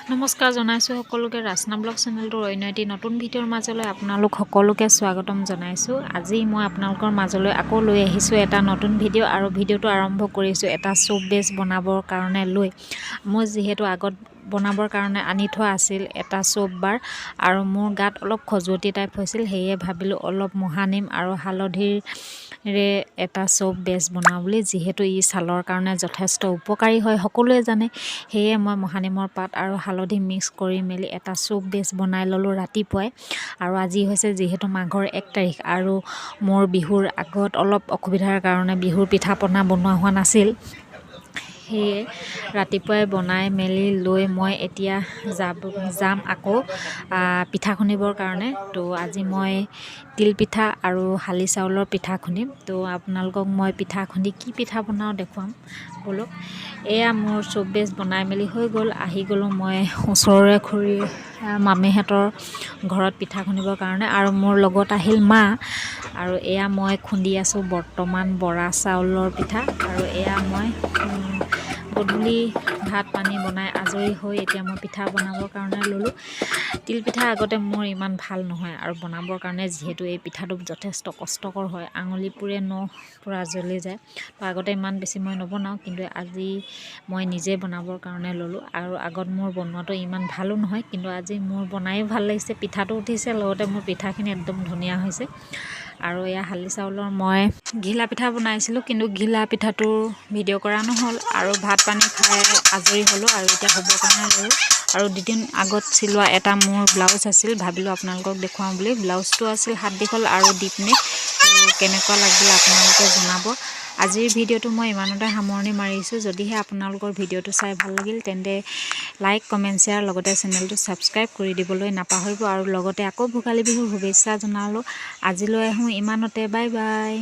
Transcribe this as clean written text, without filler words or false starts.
নমস্কাৰ জনাইছোঁ সকলোকে ৰাচনা ব্লগ চেনেলটোৰ অন্য এটি নতুন ভিডিঅ'ৰ মাজলৈ আপোনালোক সকলোকে স্বাগতম জনাইছোঁ। আজি মই আপোনালোকৰ মাজলৈ আকৌ লৈ আহিছোঁ এটা নতুন ভিডিঅ' আৰু ভিডিঅ'টো আৰম্ভ কৰিছোঁ এটা চুপ বেছ বনাবৰ কাৰণে লৈ। মই যিহেতু আগত বনাবৰ কাৰণে আনি থোৱা আছিল এটা চুপ বাৰ আৰু মোৰ গাত অলপ খজুৱতি টাইপ হৈছিল, সেয়ে ভাবিলোঁ অলপ মহানিম আৰু হালধিৰে এটা চুপ বেছ বনাওঁ বুলি। যিহেতু ই ছালৰ কাৰণে যথেষ্ট উপকাৰী হয় সকলোৱে জানে, সেয়ে মই মহানিমৰ পাত আৰু হালধি মিক্স কৰি মেলি এটা চুপ বেছ বনাই ল'লোঁ ৰাতিপুৱাই। আৰু আজি হৈছে যিহেতু মাঘৰ 1 তাৰিখ আৰু মোৰ বিহুৰ আগত অলপ অসুবিধাৰ কাৰণে বিহুৰ পিঠা পনা বনোৱা হোৱা নাছিল, সেয়ে ৰাতিপুৱাই বনাই মেলি লৈ মই এতিয়া যাম আকৌ পিঠা খুন্দিবৰ কাৰণে। তো আজি মই তিল পিঠা আৰু শালি চাউলৰ পিঠা খুন্দিম। তো আপোনালোকক মই পিঠা খুন্দি কি পিঠা বনাওঁ দেখুৱাম বোলো। এয়া মোৰ চুপ বেছ বনাই মেলি হৈ গ'ল। আহি গ'লোঁ মই ওচৰৰে খুৰী মামীহঁতৰ ঘৰত পিঠা খুন্দিবৰ কাৰণে আৰু মোৰ লগত আহিল মা। আৰু এয়া মই খুন্দি আছোঁ বৰ্তমান বৰা চাউলৰ পিঠা। আৰু এয়া মই গধূলি ভাত পানী বনাই আজৰি হৈ এতিয়া মই পিঠা বনাবৰ কাৰণে ল'লোঁ। তিল পিঠা আগতে মোৰ ইমান ভাল নহয় আৰু বনাবৰ কাৰণে, যিহেতু এই পিঠাটো যথেষ্ট কষ্টকৰ হয়, আঙুলি পুৰে নখ পূৰা জ্বলি যায়। তো আগতে ইমান বেছি মই নবনাওঁ, কিন্তু আজি মই নিজে বনাবৰ কাৰণে ল'লোঁ। আৰু আগত মোৰ বনোৱাটো ইমান ভালো নহয়, কিন্তু আজি মোৰ বনায়ো ভাল লাগিছে, পিঠাটো উঠিছে, লগতে মোৰ পিঠাখিনি একদম ধুনীয়া হৈছে। আৰু এয়া শালি চাউলৰ মই ঘিলা পিঠা বনাইছিলোঁ, কিন্তু ঘিলা পিঠাটোৰ ভিডিঅ' কৰা নহ'ল। আৰু ভাত পানী খাই আজৰি হ'লোঁ আৰু এতিয়া হ'বৰ কাৰণে ল'লোঁ। আৰু দুদিন আগত চিলোৱা এটা মোৰ ব্লাউজ আছিল, ভাবিলোঁ আপোনালোকক দেখুৱাওঁ বুলি। ব্লাউজটো আছিল হাত দীঘল আৰু ডিপ নেক। তো কেনেকুৱা লাগিল আপোনালোকে জনাব। আজিৰ ভিডিঅ'টো মই ইমানতে সামৰণি মাৰিছোঁ। যদিহে আপোনালোকৰ ভিডিঅ'টো চাই ভাল লাগিল তেন্তে লাইক কমেণ্ট শ্বেয়াৰ লগতে চেনেলটো ছাবস্ক্ৰাইব কৰি দিবলৈ নাপাহৰিব। আৰু লগতে আকৌ ভোগালী বিহুৰ শুভেচ্ছা জনালোঁ। আজিলৈ আহোঁ ইমানতে, বাই বাই।